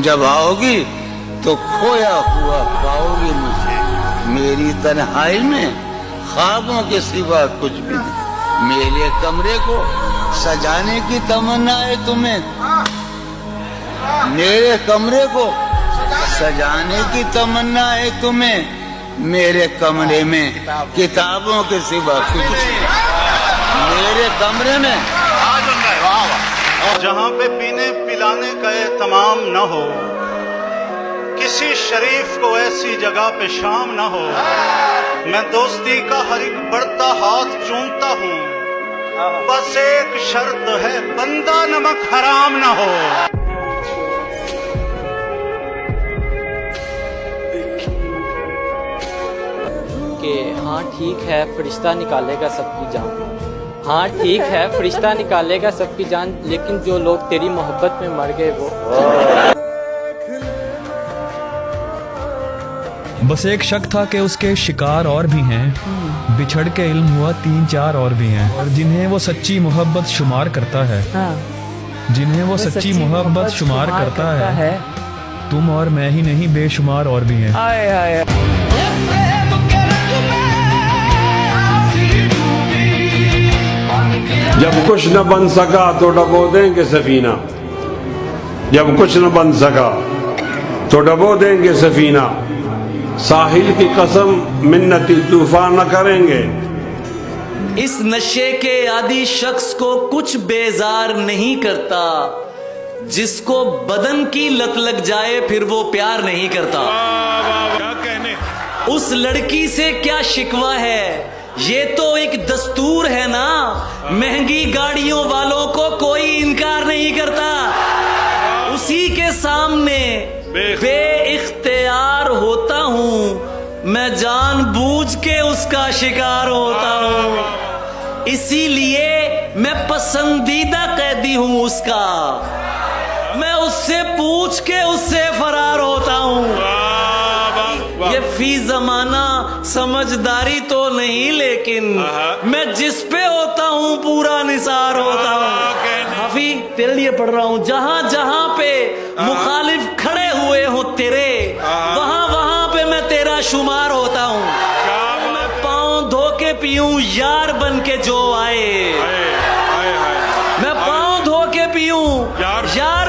जब आओगी तो खोया हुआ पाओगी मुझे, मेरी तन्हाई में ख्वाबों के सिवा कुछ भी नहीं। मेरे कमरे को सजाने की तमन्ना है तुम्हें, मेरे कमरे को सजाने की तमन्ना है तुम्हें, मेरे कमरे में किताबों के सिवा कुछ नहीं, मेरे कमरे में। जहाँ पे पीने पिलाने का तमाम न हो, किसी शरीफ को ऐसी जगह पे शाम न हो, मैं दोस्ती का हर एक बढ़ता हाथ चूमता हूँ, बस एक शर्त है, बंदा नमक हराम न हो। कि हाँ ठीक है फरिश्ता निकालेगा सबकी जान, हाँ ठीक है फरिश्ता निकालेगा सबकी जान, लेकिन जो लोग तेरी मोहब्बत में मर गए वो। बस एक शक था कि उसके शिकार और भी हैं, बिछड़ के इल्म हुआ 3-4 और भी हैं, और जिन्हें वो सच्ची मोहब्बत शुमार करता है, जिन्हें वो सच्ची मोहब्बत शुमार करता है, तुम और मैं ही नहीं बेशुमार और भी हैं। आए आए। जब कुछ न बन सका तो डबो देंगे सफीना, जब कुछ न बन सका तो डबो देंगे सफीना, साहिल की कसम मिन्नती तूफान न करेंगे। इस नशे के आदि शख्स को कुछ बेजार नहीं करता, जिसको बदन की लत लग जाए फिर वो प्यार नहीं करता। उस लड़की से क्या शिकवा है, ये तो एक दस्तूर है ना, महंगी गाड़ियों वालों को कोई इनकार नहीं करता, उसी के सामने बेइख्तियार होता हूँ, मैं जानबूझ के उसका शिकार होता हूँ, इसीलिए मैं पसंदीदा कैदी हूँ उसका, मैं उससे पूछ के उससे फरार होता हूँ। ये फी जमाना समझदारी तो नहीं, लेकिन मैं जिस पे होता हूँ पूरा निसार होता हूँ। हाफी तेरे लिए पढ़ रहा हूँ, जहाँ जहाँ पे मुखालिफ खड़े हुए हो तेरे, वहाँ वहाँ पे मैं तेरा शुमार होता हूँ। मैं पाँव धो के पीऊँ यार बन के जो आए, मैं पाँव धो के पीऊँ यार